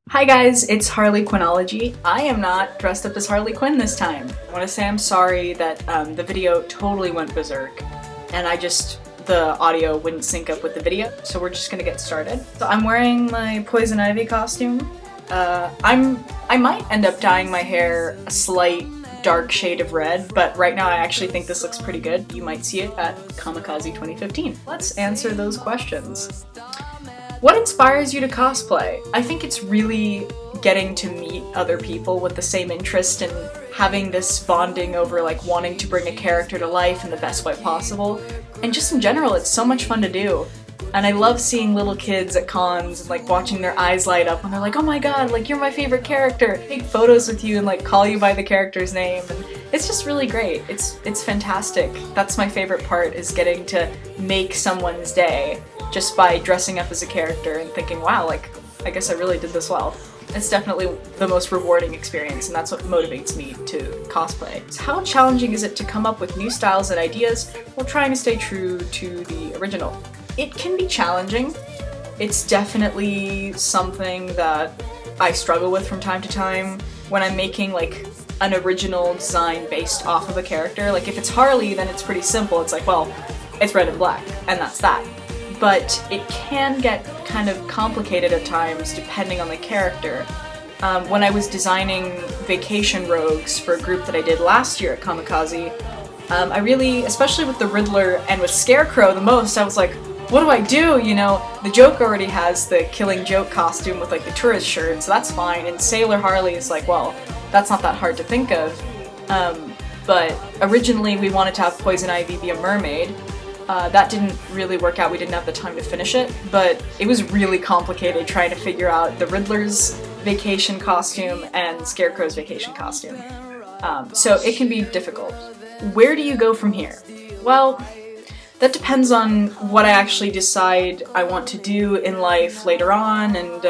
Hi guys, it's Harleyquinnology. I am not dressed up as Harley Quinn this time. I want to say I'm sorry that the video totally went berserk and the audio wouldn't sync up with the video, so we're just gonna get started. So I'm wearing my Poison Ivy costume. I might end up dyeing my hair a slight dark shade of red, but right now I actually think this looks pretty good. You might see it at Kamikaze 2015. Let's answer those questions. What inspires you to cosplay? I think it's really getting to meet other people with the same interest and having this bonding over like wanting to bring a character to life in the best way possible. And just in general, it's so much fun to do. And I love seeing little kids at cons and like watching their eyes light up when they're like, oh my god, like you're my favorite character. Take photos with you and like call you by the character's name. And it's just really great. It's fantastic. That's my favorite part, is getting to make someone's day just by dressing up as a character and thinking, wow, like, I guess I really did this well. It's definitely the most rewarding experience, and that's what motivates me to cosplay. So how challenging is it to come up with new styles and ideas while trying to stay true to the original? It can be challenging. It's definitely something that I struggle with from time to time when I'm making like an original design based off of a character. Like if it's Harley, then it's pretty simple. It's like, well, it's red and black, and that's that. But it can get kind of complicated at times depending on the character. When I was designing vacation rogues for a group that I did last year at Kamikaze, I really, especially with the Riddler and with Scarecrow the most, I was like, what do I do? You know, the Joker already has the Killing Joke costume with like the tourist shirt, so that's fine, and Sailor Harley is like, well, that's not that hard to think of. But originally we wanted to have Poison Ivy be a mermaid. That didn't really work out, we didn't have the time to finish it, but it was really complicated trying to figure out the Riddler's vacation costume and Scarecrow's vacation costume. So it can be difficult. Where do you go from here? Well, that depends on what I actually decide I want to do in life later on and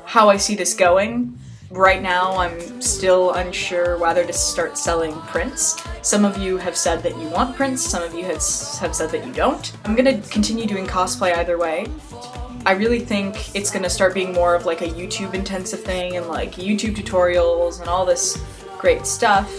how I see this going. Right now, I'm still unsure whether to start selling prints. Some of you have said that you want prints, some of you have said that you don't. I'm gonna continue doing cosplay either way. I really think it's gonna start being more of like a YouTube intensive thing and like YouTube tutorials and all this great stuff.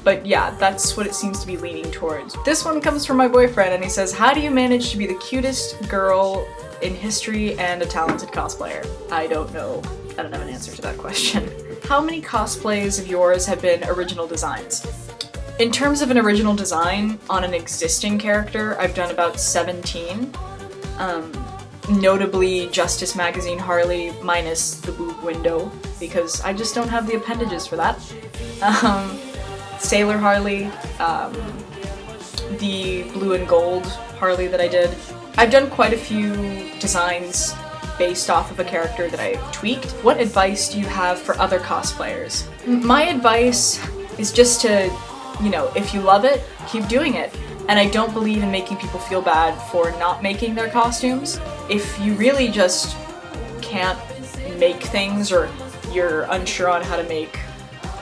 But yeah, that's what it seems to be leaning towards. This one comes from my boyfriend and he says, how do you manage to be the cutest girl in history and a talented cosplayer? I don't know. I don't have an answer to that question. How many cosplays of yours have been original designs? In terms of an original design on an existing character, I've done about 17. Notably Justice Magazine Harley minus the boob window, because I just don't have the appendages for that. Sailor Harley, the blue and gold Harley that I did. I've done quite a few designs based off of a character that I've tweaked. What advice do you have for other cosplayers? My advice is just to, you know, if you love it, keep doing it. And I don't believe in making people feel bad for not making their costumes. If you really just can't make things, or you're unsure on how to make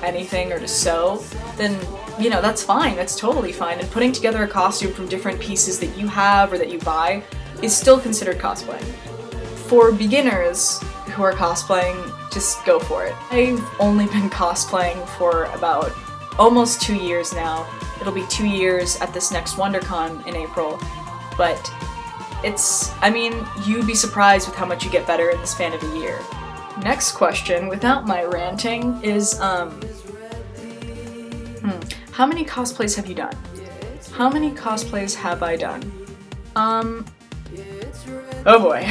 anything or to sew, then, you know, that's fine, that's totally fine. And putting together a costume from different pieces that you have or that you buy is still considered cosplay. For beginners who are cosplaying, just go for it. I've only been cosplaying for about almost 2 years now. It'll be 2 years at this next WonderCon in April, but I mean, you'd be surprised with how much you get better in the span of a year. Next question, without my ranting, is, how many cosplays have you done? How many cosplays have I done? Oh boy.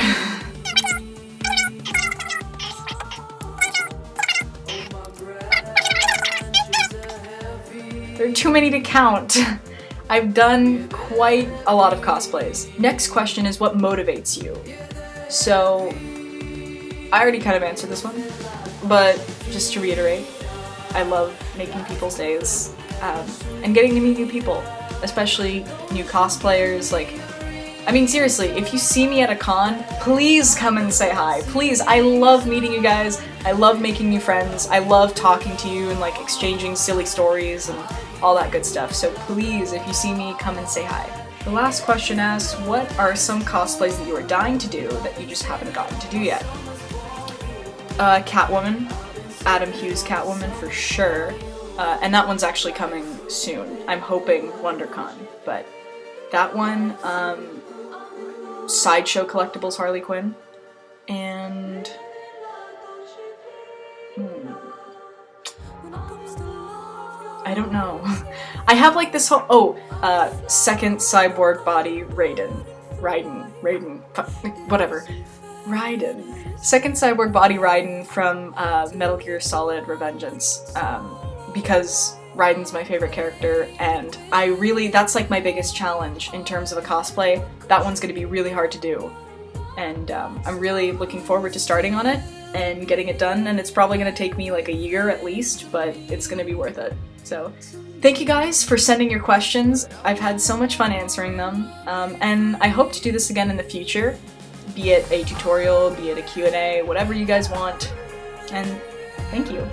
There are too many to count. I've done quite a lot of cosplays. Next question is, what motivates you? So, I already kind of answered this one, but just to reiterate, I love making people's days, and getting to meet new people, especially new cosplayers. Like, I mean, seriously, if you see me at a con, please come and say hi. Please, I love meeting you guys. I love making new friends. I love talking to you and like exchanging silly stories and all that good stuff. So please, if you see me, come and say hi. The last question asks, what are some cosplays that you are dying to do that you just haven't gotten to do yet? Catwoman. Adam Hughes Catwoman for sure. And that one's actually coming soon. I'm hoping WonderCon, but that one, Sideshow Collectibles Harley Quinn, and I don't know. I have like this whole second cyborg body Raiden, whatever. Raiden. Second cyborg body Raiden from Metal Gear Solid Revengeance, because Raiden's my favorite character, and that's like my biggest challenge in terms of a cosplay. That one's gonna be really hard to do, and I'm really looking forward to starting on it and getting it done, and it's probably gonna take me like a year at least, but it's gonna be worth it. So thank you guys for sending your questions. I've had so much fun answering them, and I hope to do this again in the future, be it a tutorial, be it a Q&A, whatever you guys want, and thank you.